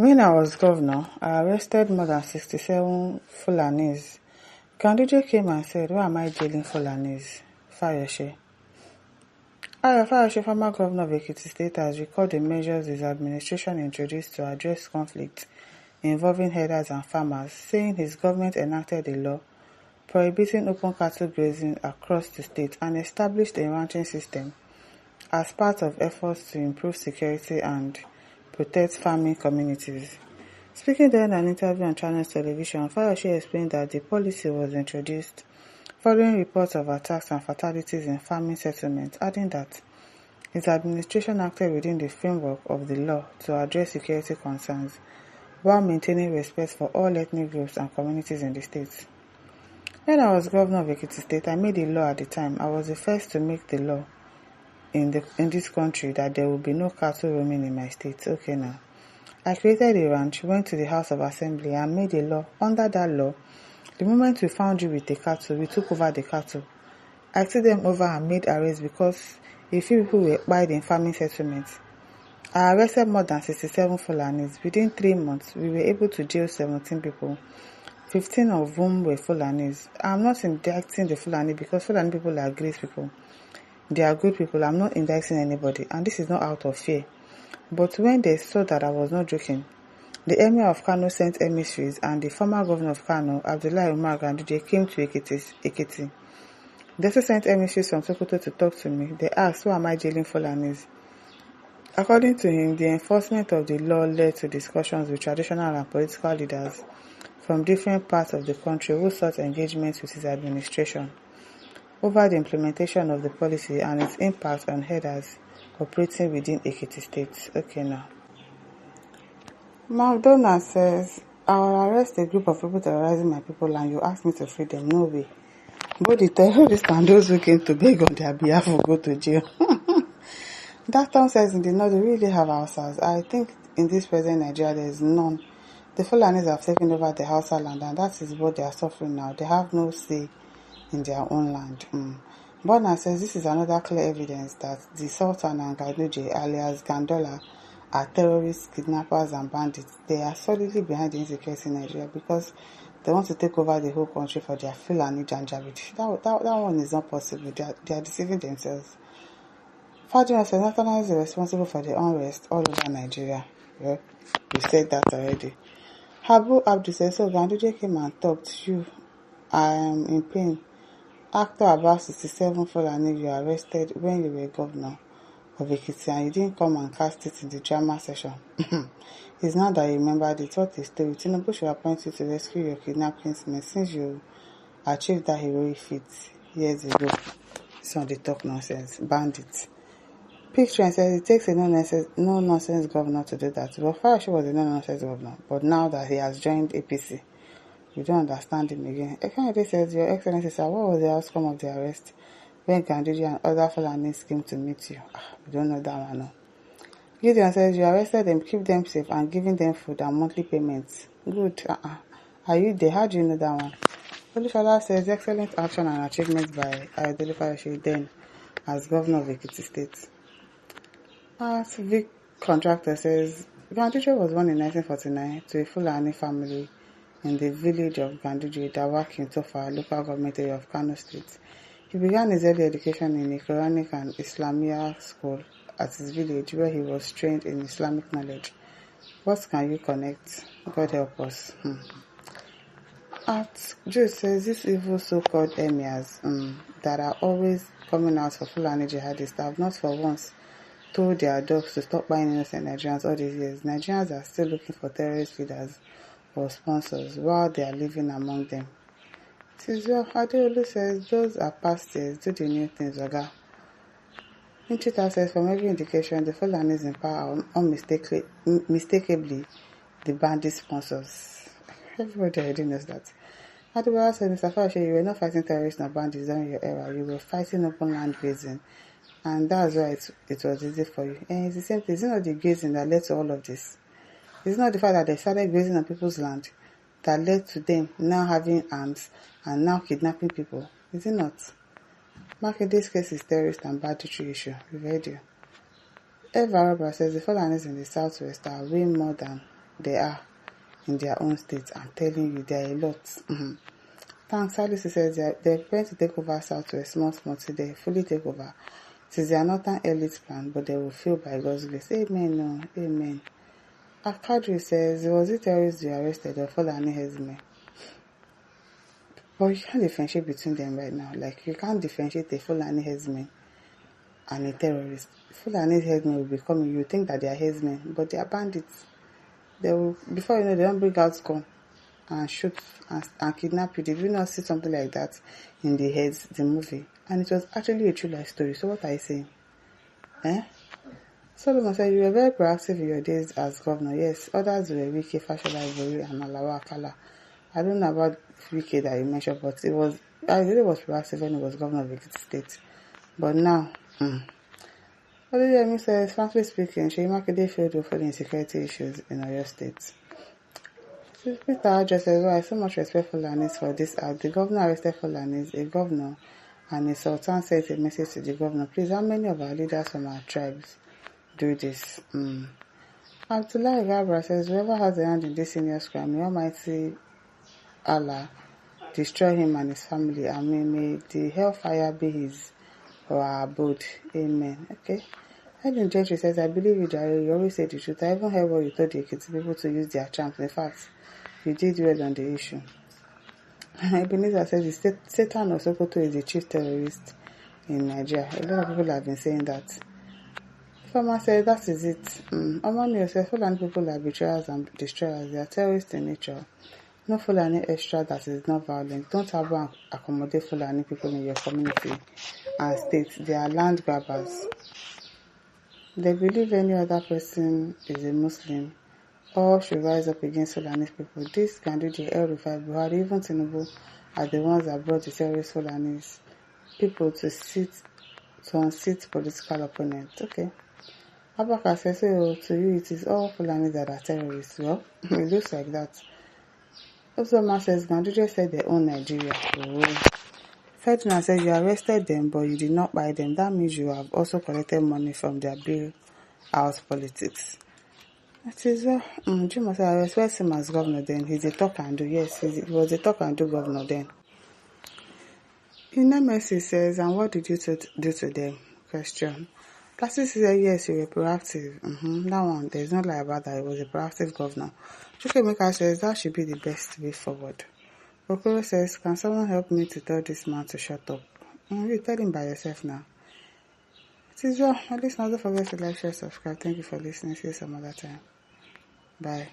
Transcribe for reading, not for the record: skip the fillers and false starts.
When I was governor, I arrested more than 67 Fulanis. Ganduje came and said, why am I jailing Fulanis? Fayose. Fayose, former governor of Ekiti State, has recalled the measures his administration introduced to address conflicts involving herders and farmers, saying his government enacted a law prohibiting open cattle grazing across the state and established a ranching system as part of efforts to improve security and protect farming communities. Speaking during an interview on Channels Television, Fayose explained that the policy was introduced following reports of attacks and fatalities in farming settlements, adding that his administration acted within the framework of the law to address security concerns while maintaining respect for all ethnic groups and communities in the state. When I was governor of Ekiti State, I made a law at the time. I was the first to make the law in this country that there will be no cattle roaming in my state. Okay now. I created a ranch, went to the House of Assembly and made a law. Under that law, the moment we found you with the cattle, we took over the cattle. I took them over and made arrests because a few people were buying in farming settlements. I arrested more than 67 Fulanis. Within 3 months, we were able to jail 17 people, 15 of whom were Fulanis. I'm not indicting the Fulani because Fulani people are great people. They are good people. I'm not indicting anybody, and this is not out of fear. But when they saw that I was not joking, the Emir of Kano sent emissaries and the former governor of Kano, Abdullahi Umar Ganduje, came to Ekiti. They also sent emissaries from Sokoto to talk to me. They asked, why am I jailing Fulanis? According to him, the enforcement of the law led to discussions with traditional and political leaders from different parts of the country who sought engagements with his administration over the implementation of the policy and its impact on herders operating within Ekiti State. Okay now. McDonald says, I will arrest a group of people terrorizing my people and you ask me to free them. No way. Both the terrorists and those who came to beg on their behalf will go to jail. That town says in the north they really have houses. I think in this present Nigeria there is none. The Fulanis have taken over the Hausa land and that is what they are suffering now. They have no say in their own land. Bona says this is another clear evidence that the Sultan and Ganduje, alias Gandola, are terrorists, kidnappers and bandits. They are solidly behind the insecurity in Nigeria because they want to take over the whole country for their Fulani Janjaweed. That one is not possible. They are deceiving themselves. Fadina says Nathaniel is responsible for the unrest all over Nigeria. Yeah, we said that already. Habu Abdu says, so Ganduje came and talked to you. I am in pain. After about 67 Fulani you arrested when you were governor of Ekiti and you didn't come and cast it in the drama session. It's not that you remembered it. What a story. Tinubu should appoint you to rescue your kidnapped kinsmen since you achieved that heroic feat years ago. This one they talk nonsense. Bandits. Picture says it takes a no-nonsense governor to do that. But Fayose was a no-nonsense governor. But now that he has joined APC, we don't understand him again. Ekene says, Your Excellency, sir, what was the outcome of the arrest when Ganduje and other Fulanis came to meet you? We don't know that one, no. Gideon says, you arrested them, keep them safe, and giving them food and monthly payments. Good. Are you there? How do you know that one? Olushola says, excellent action and achievement by Ayodele Fayose then as governor of Ekiti State. Vic Contractor says, Ganduje was born in 1949 to a Fulani family in the village of Ganduje, Dawak in Tofa, local government area of Kano State. He began his early education in a Quranic and Islamia school at his village where he was trained in Islamic knowledge. What can you connect? God help us. Joe says, these evil so-called emirs that are always coming out for Fulani jihadists have not for once told their dogs to stop buying innocent Nigerians all these years. Nigerians are still looking for terrorist leaders or sponsors while they are living among them. Adeolu says, those are past years, do the new things, Oga. Inchita says, from every indication, the Fulanis in power are unmistakably the bandit sponsors. Everybody already knows that. Adibara says, Mr. Fayose, you were not fighting terrorists nor bandits during your era. You were fighting open land grazing. And that's why it was easy for you. And it's the same thing. It's not the grazing that led to all of this. It's not the fact that they started grazing on people's land that led to them now having arms and now kidnapping people. Is it not? Makede's case is terrorist and banditry issue. We've heard you. Eva Robert says the Fulanis in the southwest are way more than they are in their own state. I'm telling you, there are a lot. Thanks, Alice says they're preparing to take over Southwest small till they fully take over. It is their northern elite plan, but they will fail by God's grace. Amen, no, amen. Akadri says, was it terrorists you arrested or Fulani headsmen? But you can't differentiate between them right now. Like, you can't differentiate a Fulani headsman and a terrorist. Fulani headsmen will be coming. You think that they are headsmen, but they are bandits. They will, before you know, they don't bring out gun and shoot and kidnap you. Did you not see something like that in the movie? And it was actually a true life story. So what are you saying? Solomon said, you were very proactive in your days as governor. Yes, others were Wike, Fashola, Ibori, and Alawa Akala. I don't know about Wike that you mentioned, but I really was proactive when he was governor of Ekiti State. But now, Oluyemi says, frankly speaking, Seyi Makinde failed to follow insecurity issues in Oyo State. Peter Address says, well, I so much respect Fulanis for this act. The governor arrested Fulanis, a governor, and a sultan sent a message to the governor. Please, how many of our leaders from our tribes do this? Abdullah Gabra says, whoever has a hand in this serious crime, may Almighty Allah destroy him and his family. May the hellfire be his or our abode. Amen. Okay. Edwin Gentry says, I believe you, Jare. You always say the truth. I even heard what you told the Ekiti people to use their charms. In fact, you did well on the issue. Ebenezer says, Satan of Sokoto is the chief terrorist in Nigeria. A lot of people have been saying that. Farmer says, that is it. Among says, Fulani people are betrayers and destroyers. They are terrorists in nature. No Fulani extra that is not violent. Don't have and accommodate Fulani people in your community and state. They are land grabbers. They believe any other person is a Muslim. All should rise up against Fulani people. This Ganduje, El-Rufai, Buhari, even Tinubu are the ones that brought the terrorist Fulani people to unseat political opponents. Okay. Abaka says, to you it is all Fulani that are terrorists. Well, it looks like that. Osama says, Ganduje said they own Nigeria. Ferdinand says, you arrested them, but you did not buy them. That means you have also collected money from their bail-out politics. That is, Jim said, I respect him as governor then. He's a talk and do. Yes, he was a talk and do governor then. Inemesi says, and what did you do to them? Question. Plastic said, yes, you were proactive. That one, there's no lie about that. He was a proactive governor. Chukemeka says, that should be the best way forward. Okoro says, can someone help me to tell this man to shut up? You tell him by yourself now. It is well. At least now don't forget to like, share, subscribe. Thank you for listening. See you some other time. Bye.